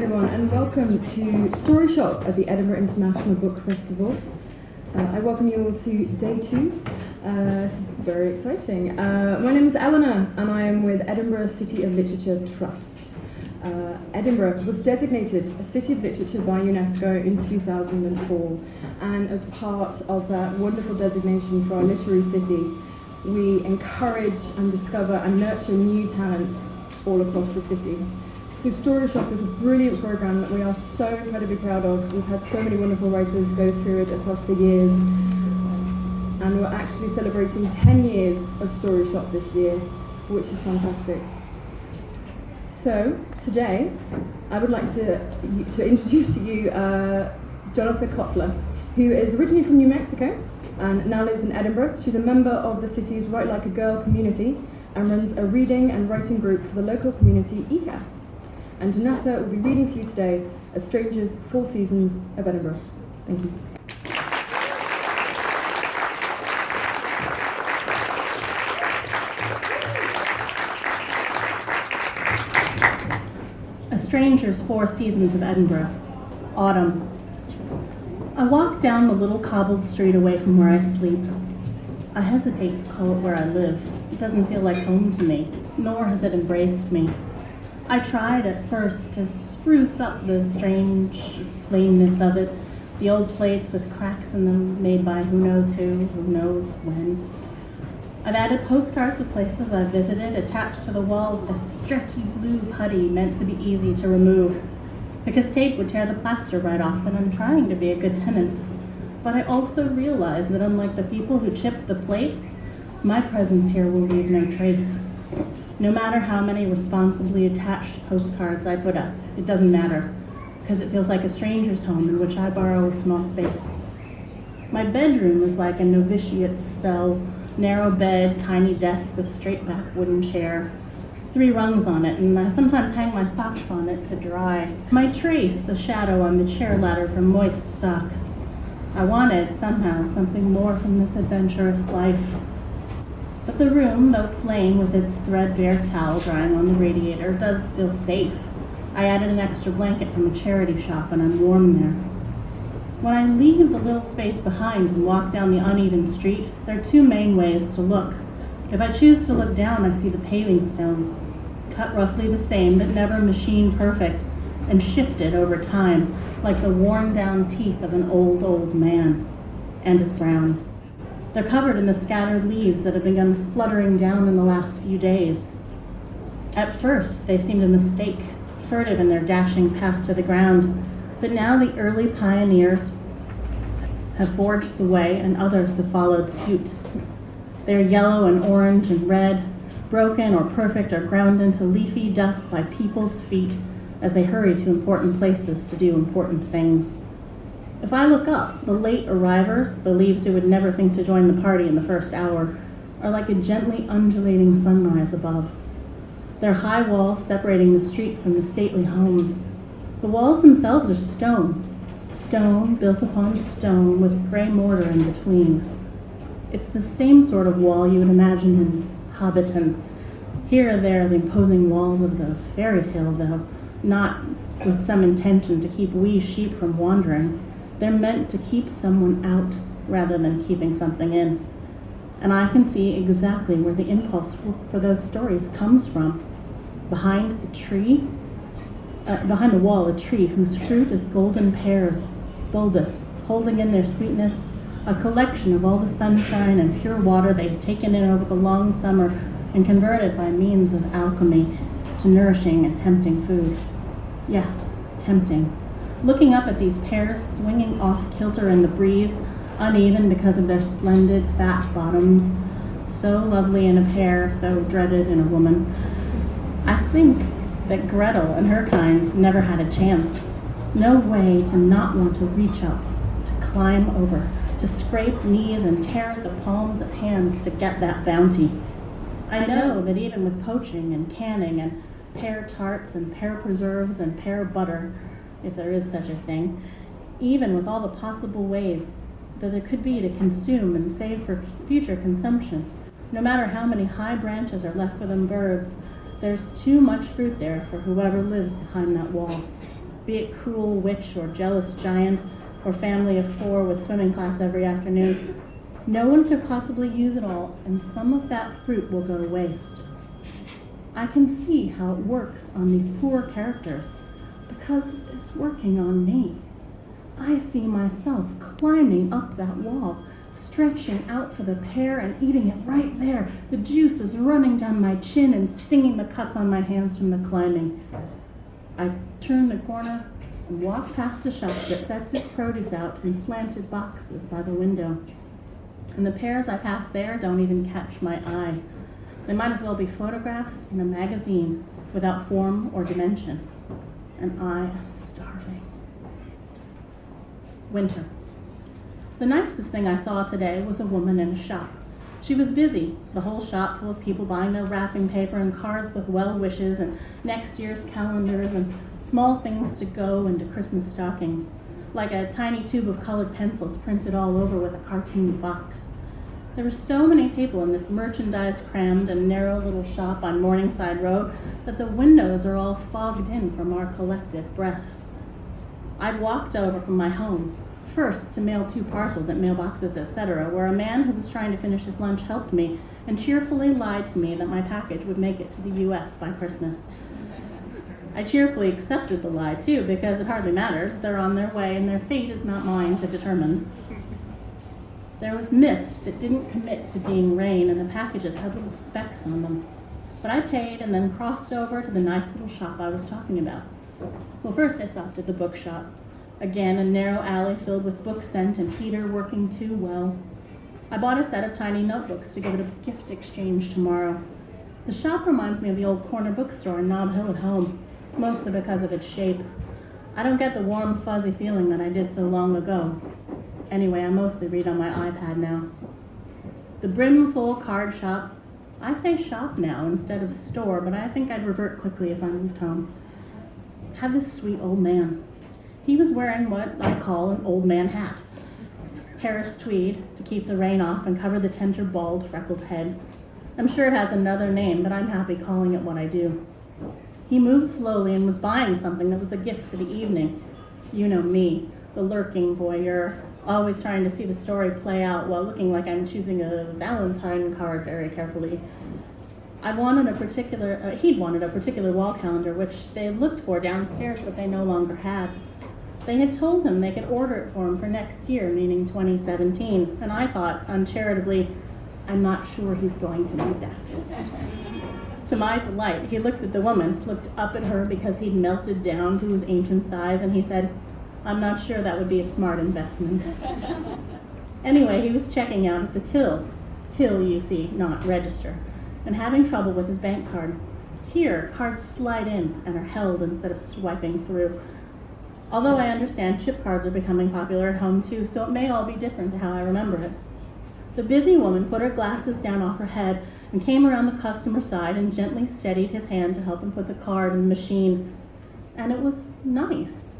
everyone, and welcome to Story Shop at the Edinburgh International Book Festival. I welcome you all to day 2. This is very exciting. My name is Eleanor, and I am with Edinburgh City of Literature Trust. Edinburgh was designated a City of Literature by UNESCO in 2004, and as part of that wonderful designation for our literary city, we encourage and discover and nurture new talent all across the city. So Story Shop is a brilliant program that we are so incredibly proud of. We've had so many wonderful writers go through it across the years, and we're actually celebrating 10 years of Story Shop this year, which is fantastic. So today, I would like to introduce to you Jonatha Kottler, who is originally from New Mexico and now lives in Edinburgh. She's a member of the city's Write Like a Girl community and runs a reading and writing group for the local community ECAS. And Jonatha will be reading for you today A Stranger's 4 Seasons of Edinburgh. Thank you. A Stranger's 4 Seasons of Edinburgh. Autumn. I walk down the little cobbled street away from where I sleep. I hesitate to call it where I live. It doesn't feel like home to me, nor has it embraced me. I tried at first to spruce up the strange plainness of it, the old plates with cracks in them made by who knows when. I've added postcards of places I've visited attached to the wall with a stretchy blue putty meant to be easy to remove, because tape would tear the plaster right off, and I'm trying to be a good tenant. But I also realize that unlike the people who chipped the plates, my presence here will leave no trace. No matter how many responsibly attached postcards I put up, it doesn't matter, because it feels like a stranger's home in which I borrow a small space. My bedroom is like a novitiate's cell, narrow bed, tiny desk with straight back wooden chair, 3 rungs on it, and I sometimes hang my socks on it to dry. My trace, a shadow on the chair ladder for moist socks. I wanted, somehow, something more from this adventurous life. But the room, though plain with its threadbare towel drying on the radiator, does feel safe. I added an extra blanket from a charity shop, and I'm warm there. When I leave the little space behind and walk down the uneven street, there are 2 main ways to look. If I choose to look down, I see the paving stones, cut roughly the same, but never machine perfect, and shifted over time, like the worn-down teeth of an old man, and is brown. They're covered in the scattered leaves that have begun fluttering down in the last few days. At first, they seemed a mistake, furtive in their dashing path to the ground, but now the early pioneers have forged the way, and others have followed suit. They are yellow and orange and red, broken or perfect or ground into leafy dust by people's feet as they hurry to important places to do important things. If I look up, the late arrivers, the leaves who would never think to join the party in the first hour, are like a gently undulating sunrise above. Their high walls separating the street from the stately homes. The walls themselves are stone built upon stone with gray mortar in between. It's the same sort of wall you would imagine in Hobbiton. Here or there, the imposing walls of the fairy tale, though, not with some intention to keep wee sheep from wandering. They're meant to keep someone out rather than keeping something in. And I can see exactly where the impulse for those stories comes from. Behind the wall, a tree whose fruit is golden pears, bulbous, holding in their sweetness a collection of all the sunshine and pure water they've taken in over the long summer and converted by means of alchemy to nourishing and tempting food. Yes, tempting. Looking up at these pears swinging off kilter in the breeze, uneven because of their splendid fat bottoms, so lovely in a pear, so dreaded in a woman. I think that Gretel and her kind never had a chance. No way to not want to reach up, to climb over, to scrape knees and tear at the palms of hands to get that bounty. I know that even with poaching and canning and pear tarts and pear preserves and pear butter, if there is such a thing, even with all the possible ways that there could be to consume and save for future consumption, no matter how many high branches are left for them birds, there's too much fruit there for whoever lives behind that wall. be it cruel witch or jealous giant or family of 4 with swimming class every afternoon. No one could possibly use it all, and some of that fruit will go to waste. I can see how it works on these poor characters, because it's working on me. I see myself climbing up that wall, stretching out for the pear and eating it right there. The juice is running down my chin and stinging the cuts on my hands from the climbing. I turn the corner and walk past a shop that sets its produce out in slanted boxes by the window. And the pears I pass there don't even catch my eye. They might as well be photographs in a magazine without form or dimension. And I am starving. Winter. The nicest thing I saw today was a woman in a shop. She was busy, the whole shop full of people buying their wrapping paper and cards with well wishes and next year's calendars and small things to go into Christmas stockings, like a tiny tube of colored pencils printed all over with a cartoon fox. There were so many people in this merchandise-crammed and narrow little shop on Morningside Road that the windows are all fogged in from our collective breath. I'd walked over from my home, first to mail 2 parcels at mailboxes, etc., where a man who was trying to finish his lunch helped me and cheerfully lied to me that my package would make it to the U.S. by Christmas. I cheerfully accepted the lie, too, because it hardly matters. They're on their way, and their fate is not mine to determine. There was mist that didn't commit to being rain, and the packages had little specks on them. But I paid and then crossed over to the nice little shop I was talking about. Well, first I stopped at the bookshop. Again, a narrow alley filled with book scent and heater working too well. I bought a set of tiny notebooks to give it a gift exchange tomorrow. The shop reminds me of the old corner bookstore in Nob Hill at home, mostly because of its shape. I don't get the warm, fuzzy feeling that I did so long ago. Anyway, I mostly read on my iPad now. The brimful card shop. I say shop now instead of store, but I think I'd revert quickly if I moved home. Had this sweet old man. He was wearing what I call an old man hat. Harris tweed to keep the rain off and cover the tender, bald, freckled head. I'm sure it has another name, but I'm happy calling it what I do. He moved slowly and was buying something that was a gift for the evening. You know me, the lurking voyeur, always trying to see the story play out while looking like I'm choosing a Valentine card very carefully. He'd wanted a particular wall calendar, which they had looked for downstairs, but they no longer had. They had told him they could order it for him for next year, meaning 2017, and I thought, uncharitably, I'm not sure he's going to need that. To my delight, he looked at the woman, looked up at her because he'd melted down to his ancient size, and he said, I'm not sure that would be a smart investment. Anyway, he was checking out at the till. Till, you see, not register, and having trouble with his bank card. Here, cards slide in and are held instead of swiping through. Although I understand chip cards are becoming popular at home too, so it may all be different to how I remember it. The busy woman put her glasses down off her head and came around the customer side and gently steadied his hand to help him put the card in the machine. And it was nice.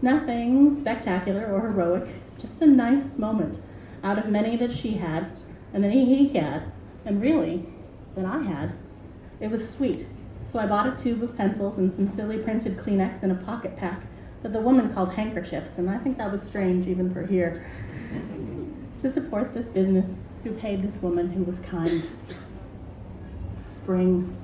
Nothing spectacular or heroic, just a nice moment out of many that she had, and that he had, and really, that I had. It was sweet, so I bought a tube of pencils and some silly printed Kleenex in a pocket pack that the woman called handkerchiefs, and I think that was strange even for here. To support this business, who paid this woman who was kind. Spring.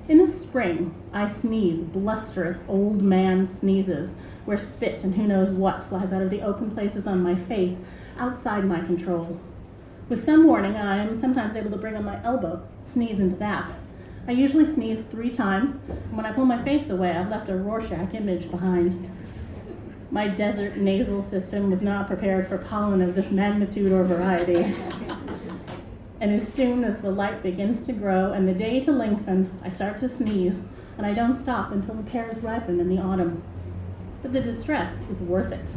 In the spring, I sneeze blusterous old man sneezes, where spit and who knows what flies out of the open places on my face, outside my control. With some warning, I am sometimes able to bring on my elbow, sneeze into that. I usually sneeze 3 times, and when I pull my face away, I've left a Rorschach image behind. My desert nasal system was not prepared for pollen of this magnitude or variety. And as soon as the light begins to grow and the day to lengthen, I start to sneeze, and I don't stop until the pears ripen in the autumn. But the distress is worth it.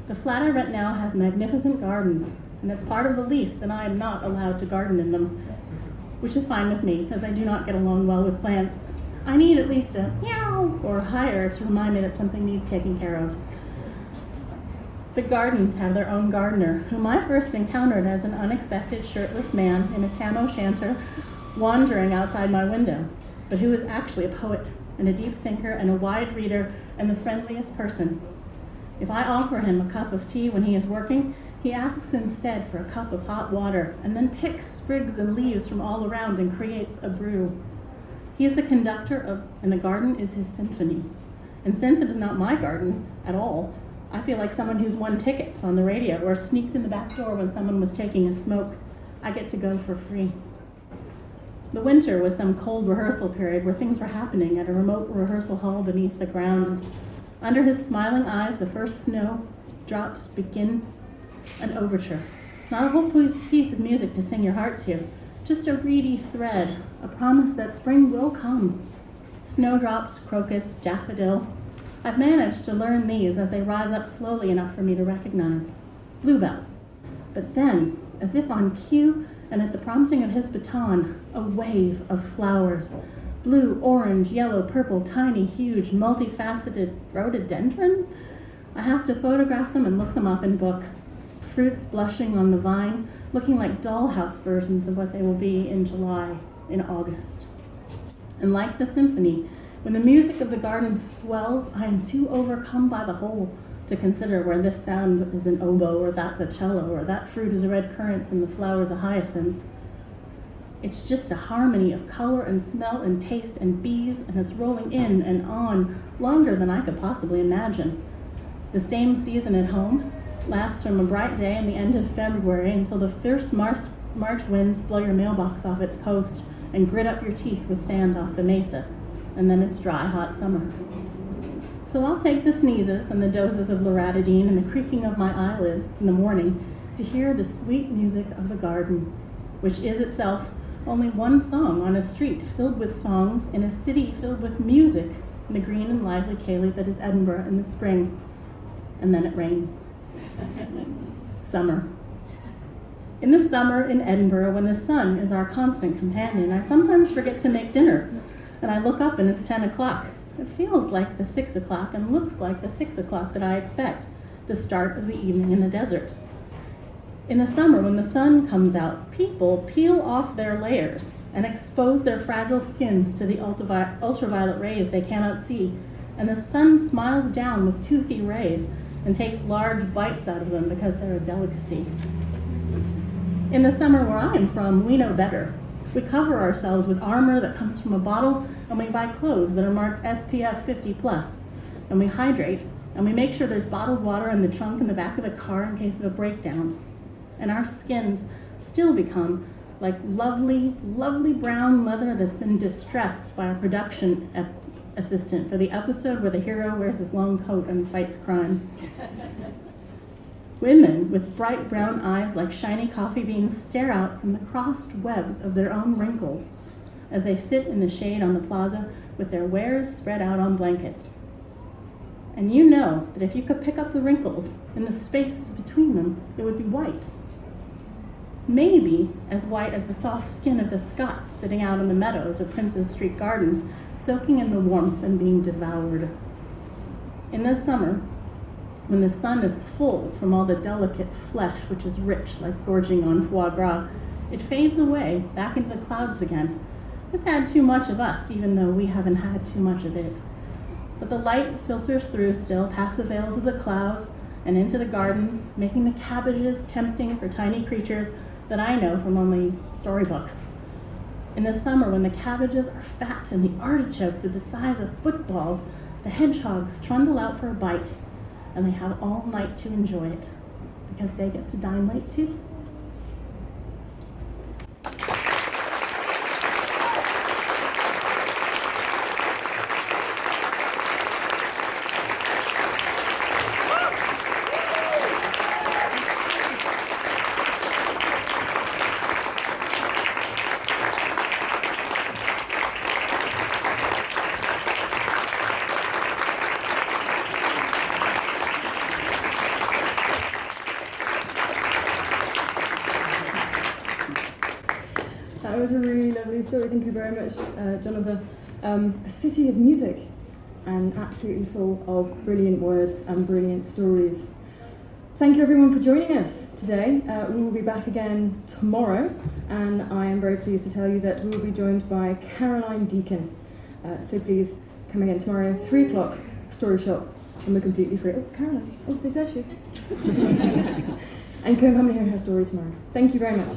The flat I rent now has magnificent gardens, and it's part of the lease that I am not allowed to garden in them, which is fine with me, as I do not get along well with plants. I need at least a meow or higher to remind me that something needs taking care of. The gardens have their own gardener, whom I first encountered as an unexpected shirtless man in a tam o' shanter wandering outside my window, but who is actually a poet and a deep thinker and a wide reader and the friendliest person. If I offer him a cup of tea when he is working, he asks instead for a cup of hot water and then picks sprigs and leaves from all around and creates a brew. He is the conductor of, and the garden is his symphony. And since it is not my garden at all, I feel like someone who's won tickets on the radio or sneaked in the back door when someone was taking a smoke. I get to go for free. The winter was some cold rehearsal period where things were happening at a remote rehearsal hall beneath the ground. Under his smiling eyes, the first snow drops begin an overture. Not a whole piece of music to sing your heart to, just a reedy thread, a promise that spring will come. Snowdrops, crocus, daffodil. I've managed to learn these as they rise up slowly enough for me to recognize. Bluebells. But then, as if on cue and at the prompting of his baton, a wave of flowers. Blue, orange, yellow, purple, tiny, huge, multifaceted rhododendron? I have to photograph them and look them up in books. Fruits blushing on the vine, looking like dollhouse versions of what they will be in July, in August. And like the symphony, when the music of the garden swells, I am too overcome by the whole to consider where this sound is an oboe, or that's a cello, or that fruit is a red currant and the flower is a hyacinth. It's just a harmony of color and smell and taste and bees, and it's rolling in and on longer than I could possibly imagine. The same season at home lasts from a bright day in the end of February until the fierce March winds blow your mailbox off its post and grit up your teeth with sand off the mesa, and then it's dry, hot summer. So I'll take the sneezes and the doses of loratadine and the creaking of my eyelids in the morning to hear the sweet music of the garden, which is itself only one song on a street filled with songs in a city filled with music in the green and lively Cayley that is Edinburgh in the spring. And then it rains. Summer. In the summer in Edinburgh, when the sun is our constant companion, I sometimes forget to make dinner, and I look up and it's 10 o'clock. It feels like the 6 o'clock and looks like the 6 o'clock that I expect, the start of the evening in the desert. In the summer, when the sun comes out, people peel off their layers and expose their fragile skins to the ultraviolet rays they cannot see, and the sun smiles down with toothy rays and takes large bites out of them because they're a delicacy. In the summer where I am from, we know better. We cover ourselves with armor that comes from a bottle, and we buy clothes that are marked SPF 50+, and we hydrate, and we make sure there's bottled water in the trunk in the back of the car in case of a breakdown. And our skins still become like lovely, lovely brown leather that's been distressed by a production assistant for the episode where the hero wears his long coat and fights crime. Women with bright brown eyes like shiny coffee beans stare out from the crossed webs of their own wrinkles as they sit in the shade on the plaza with their wares spread out on blankets. And you know that if you could pick up the wrinkles in the spaces between them, it would be white. Maybe as white as the soft skin of the Scots sitting out in the meadows or Prince's Street gardens, soaking in the warmth and being devoured. In the summer, when the sun is full from all the delicate flesh which is rich like gorging on foie gras, it fades away back into the clouds again. It's had too much of us, even though we haven't had too much of it. But the light filters through still past the veils of the clouds and into the gardens, making the cabbages tempting for tiny creatures that I know from only storybooks. In the summer, when the cabbages are fat and the artichokes are the size of footballs, the hedgehogs trundle out for a bite, and they have all night to enjoy it, because they get to dine late too. That was a really lovely story. Thank you very much, Jonatha. A city of music and absolutely full of brilliant words and brilliant stories. Thank you everyone for joining us today. We will be back again tomorrow, and I am very pleased to tell you that we will be joined by Caroline Deacon. So please come again tomorrow, 3 o'clock, story shop, and we're completely free. Oh, Caroline. Oh, there she is. And come here and hear her story tomorrow. Thank you very much.